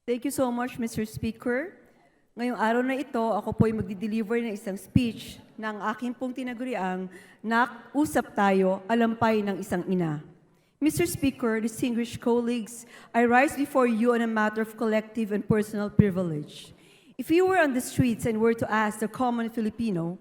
Thank you so much, Mr. Speaker. Ngayong araw na ito, ako po'y magdi-deliver ng isang speech ng aking pong tinaguriang Usap Tayo, Alampay ng Isang Ina. Mr. Speaker, distinguished colleagues, I rise before you on a matter of collective and personal privilege. If you were on the streets and were to ask the common Filipino,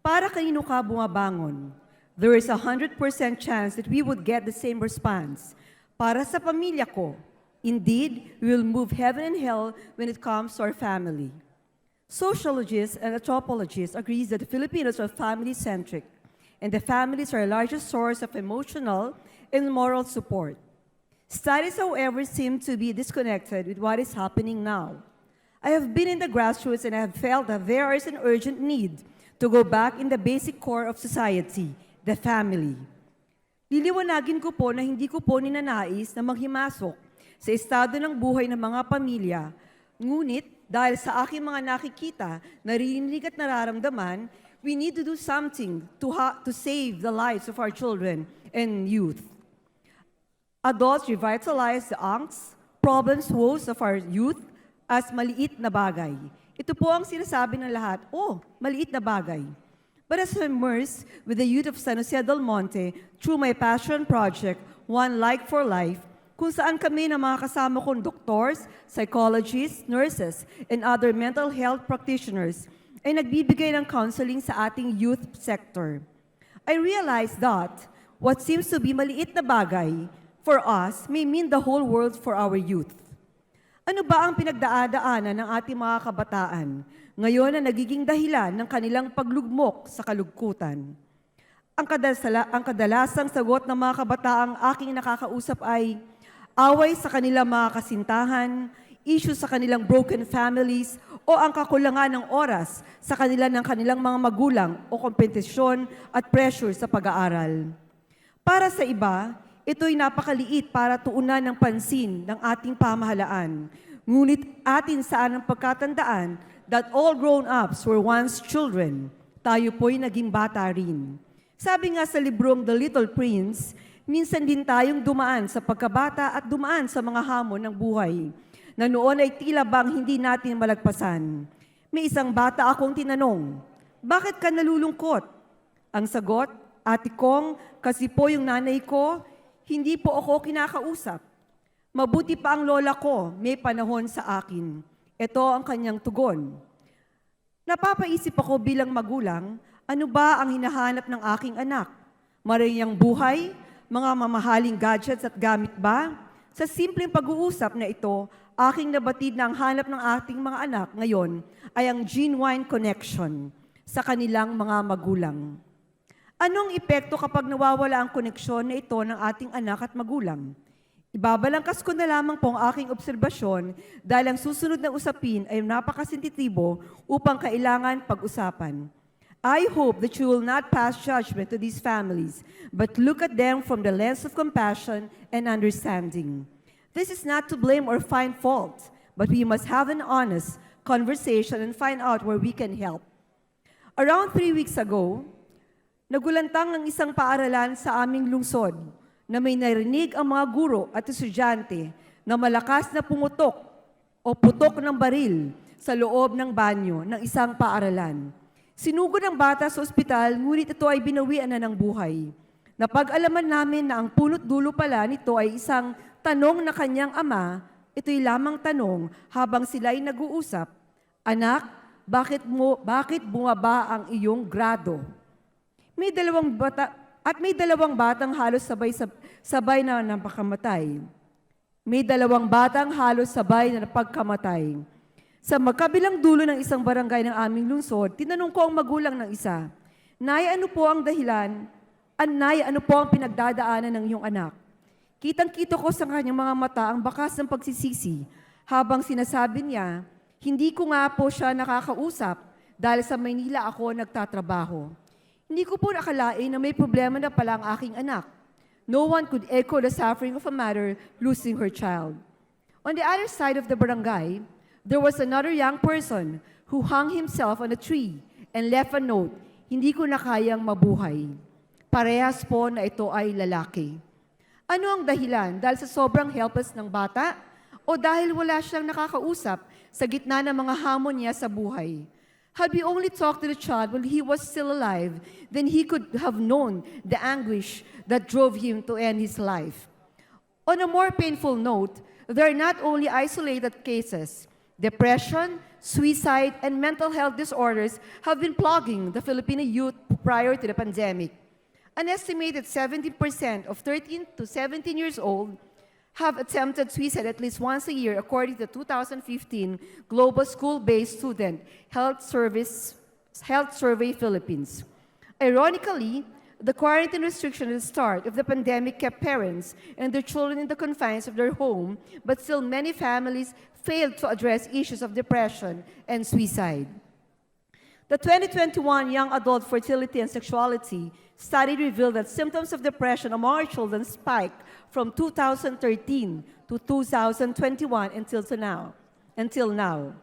para kanino ka bumabangon? There is 100% chance that we would get the same response. Para sa pamilya ko. Indeed, we will move heaven and hell when it comes to our family. Sociologists and anthropologists agree that the Filipinos are family-centric, and the families are our largest source of emotional and moral support. Studies, however, seem to be disconnected with what is happening now. I have been in the grassroots and I have felt that there is an urgent need to go back in the basic core of society, the family. Liliwanagin ko po na hindi ko po ninanais na maghimasok sa estado ng buhay ng mga pamilya, ngunit dahil sa aking mga nakikita, narinig at nararamdaman, we need to do something to save the lives of our children and youth. Adults revitalize the angst, problems, woes of our youth as maliit na bagay. Ito po ang sinasabi ng lahat, maliit na bagay. But as I'm immersed with the youth of San Jose del Monte through my passion project, One Like for Life, kung saan kami ng mga kasama kong doctors, psychologists, nurses, and other mental health practitioners ay nagbibigay ng counseling sa ating youth sector. I realized that what seems to be maliit na bagay for us may mean the whole world for our youth. Ano ba ang pinagdadaanan ng ating mga kabataan ngayon na nagiging dahilan ng kanilang paglugmok sa kalugkutan? Ang kadalasang sagot ng mga kabataang aking nakakausap ay away sa kanilang mga kasintahan, issues sa kanilang broken families, o ang kakulangan ng oras sa kanilang mga magulang o kompetisyon at pressure sa pag-aaral. Para sa iba, ito'y napakaliit para tuunan ng pansin ng ating pamahalaan. Ngunit atin saan ang pagkatandaan that all grown-ups were once children. Tayo po'y naging bata rin. Sabi nga sa librong The Little Prince, minsan din tayong dumaan sa pagkabata at dumaan sa mga hamon ng buhay na noon ay tila bang hindi natin malagpasan. May isang bata akong tinanong, bakit ka nalulungkot? Ang sagot, ate kong, kasi po yung nanay ko, hindi po ako kinakausap. Mabuti pa ang lola ko, may panahon sa akin. Ito ang kanyang tugon. Napapaisip ako bilang magulang, ano ba ang hinahanap ng aking anak? Marayang buhay, mga mamahaling gadgets at gamit ba? Sa simpleng pag-uusap na ito, aking nabatid na ang hanap ng ating mga anak ngayon ay ang genuine connection sa kanilang mga magulang. Anong epekto kapag nawawala ang koneksyon na ito ng ating anak at magulang? Ibabalangkas ko na lamang po ang aking obserbasyon dahil ang susunod na usapin ay napakasensitibo upang kailangan pag-usapan. I hope that you will not pass judgment to these families, but look at them from the lens of compassion and understanding. This is not to blame or find fault, but we must have an honest conversation and find out where we can help. Around 3 weeks ago, nagulantang ang isang paaralan sa aming lungsod na may narinig ang mga guro at estudyante na malakas na pumutok o putok ng baril sa loob ng banyo ng isang paaralan. Sinugod ang bata sa ospital, ngunit ito ay binawian na ng buhay. Napag-alaman namin na ang punot dulo pala nito ay isang tanong na kanyang ama, ito'y lamang tanong habang sila ay nag-uusap, anak, bakit bumaba ang iyong grado? May dalawang batang halos sabay na napakamatay. May dalawang batang halos sabay na napagkamatay. Sa magkabilang dulo ng isang barangay ng aming lungsod, tinanong ko ang magulang ng isa, Nay, ano po ang dahilan? Nay, ano po ang pinagdadaanan ng iyong anak? Kitang-kita ko sa kanyang mga mata ang bakas ng pagsisisi habang sinasabi niya, hindi ko nga po siya nakakausap dahil sa Maynila ako nagtatrabaho. Hindi ko po nakalain na may problema na pala ang aking anak. No one could echo the suffering of a mother losing her child. On the other side of the barangay, there was another young person who hung himself on a tree and left a note, hindi ko na kayang mabuhay. Parehas po na ito ay lalaki. Ano ang dahilan? Dahil sa sobrang helpless ng bata? O O dahil wala siyang nakakausap sa gitna ng mga hamon niya sa buhay? Had we only talked to the child while he was still alive, then he could have known the anguish that drove him to end his life. On a more painful note, there are not only isolated cases. Depression, suicide, and mental health disorders have been plaguing the Filipino youth prior to the pandemic. An estimated 70% of 13 to 17 years old have attempted suicide at least once a year, according to the 2015 Global School-Based Student Health Survey Philippines. Ironically, the quarantine restriction at the start of the pandemic kept parents and their children in the confines of their home, but still many families failed to address issues of depression and suicide. The 2021 Young Adult Fertility and Sexuality study revealed that symptoms of depression among our children spiked from 2013 to 2021 until now.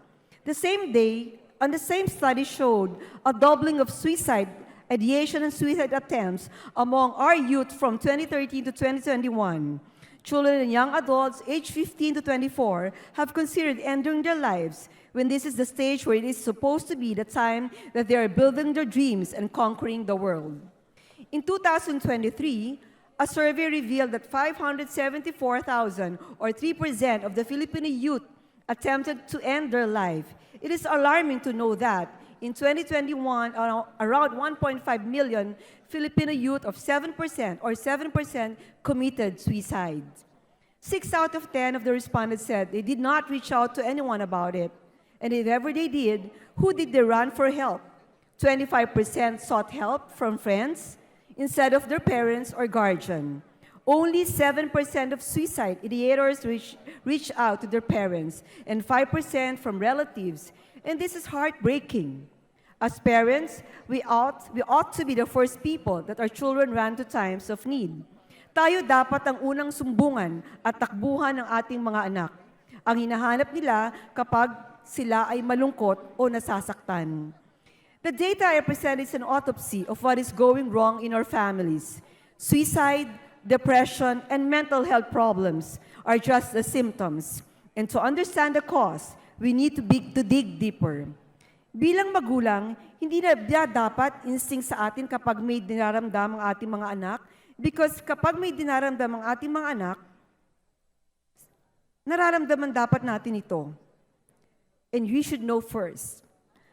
The same study showed a doubling of suicide ideation and suicide attempts among our youth from 2013 to 2021. Children and young adults aged 15 to 24 have considered ending their lives when this is the stage where it is supposed to be the time that they are building their dreams and conquering the world. In 2023, a survey revealed that 574,000 or 3% of the Filipino youth attempted to end their life. It is alarming to know that in 2021, around 1.5 million Filipino youth of 7% or 7% committed suicide. 6 out of 10 of the respondents said they did not reach out to anyone about it. And if ever they did, who did they run for help? 25% sought help from friends instead of their parents or guardian. Only 7% of suicide ideators reach out to their parents and 5% from relatives. And this is heartbreaking. As parents, we ought to be the first people that our children run to times of need. Tayo dapat ang unang sumbungan at takbuhan ng ating mga anak. Ang hinahanap nila kapag sila ay malungkot o nasasaktan. The data I present is an autopsy of what is going wrong in our families. Suicide, depression, and mental health problems are just the symptoms. And to understand the cause, we need to dig deeper. Bilang magulang, hindi na dapat instinct sa atin kapag may dinaramdam ang ating mga anak, because kapag may dinaramdam ang ating mga anak, nararamdaman dapat natin ito. And we should know first.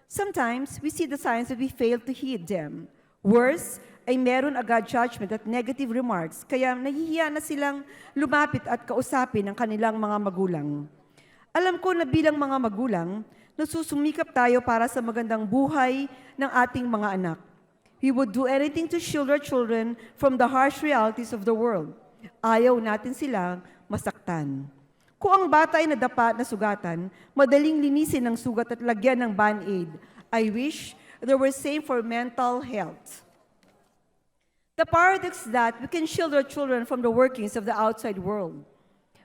Sometimes, we see the signs that we fail to heed them. Worse, ay meron agad judgment at negative remarks, kaya nahihiya na silang lumapit at kausapin ang kanilang mga magulang. Alam ko na bilang mga magulang, nasusumikap tayo para sa magandang buhay ng ating mga anak. We would do anything to shield our children from the harsh realities of the world. Ayaw natin silang masaktan. Kung ang bata ay nadapa na sugatan, madaling linisin ang sugat at lagyan ng band-aid. I wish there were same for mental health. The paradox is that we can shield our children from the workings of the outside world,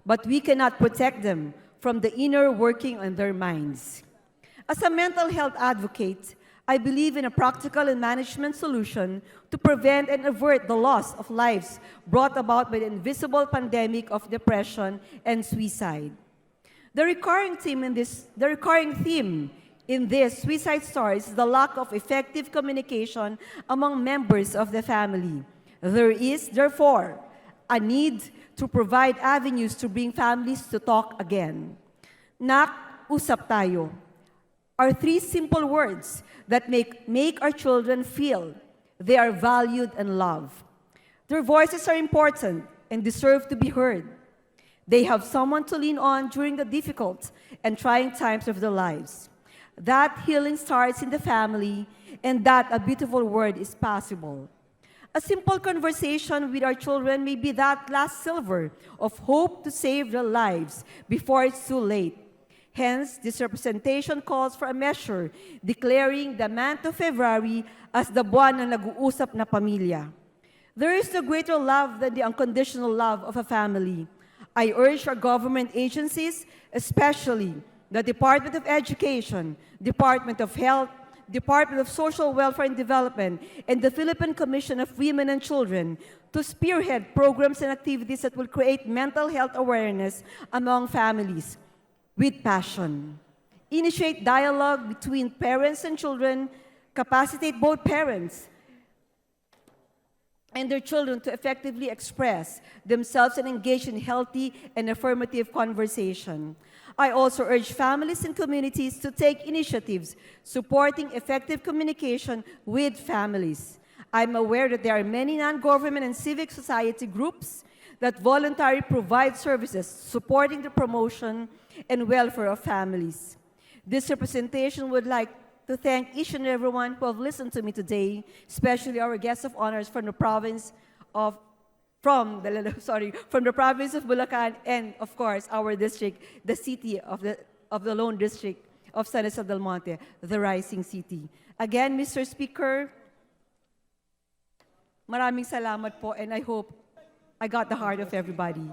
but we cannot protect them from the inner working on their minds. As a mental health advocate, I believe in a practical and management solution to prevent and avert the loss of lives brought about by the invisible pandemic of depression and suicide. The recurring theme in this suicide stories is the lack of effective communication among members of the family. There is, therefore, a need to provide avenues to bring families to talk again. Nak, usap tayo are 3 simple words that make our children feel they are valued and loved. Their voices are important and deserve to be heard. They have someone to lean on during the difficult and trying times of their lives. That healing starts in the family, and that a beautiful word is possible. A simple conversation with our children may be that last silver of hope to save their lives before it's too late. Hence, this representation calls for a measure declaring the month of February as the buwan ng nag-uusap na pamilya. There is no greater love than the unconditional love of a family. I urge our government agencies, especially the Department of Education, Department of Health, Department of Social Welfare and Development, and the Philippine Commission of Women and Children to spearhead programs and activities that will create mental health awareness among families with passion. Initiate dialogue between parents and children, capacitate both parents and their children to effectively express themselves and engage in healthy and affirmative conversation. I also urge families and communities to take initiatives supporting effective communication with families. I'm aware that there are many non-government and civic society groups that voluntarily provide services supporting the promotion and welfare of families. This representation would like to thank each and everyone who have listened to me today, especially our guests of honors from the province of Bulacan, and of course our district, the city of the lone district of San Jose del Monte, the rising city. Again, Mr. Speaker, maraming salamat po, and I hope I got the heart of everybody.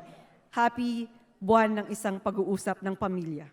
Happy buwan ng isang pag-uusap ng pamilya.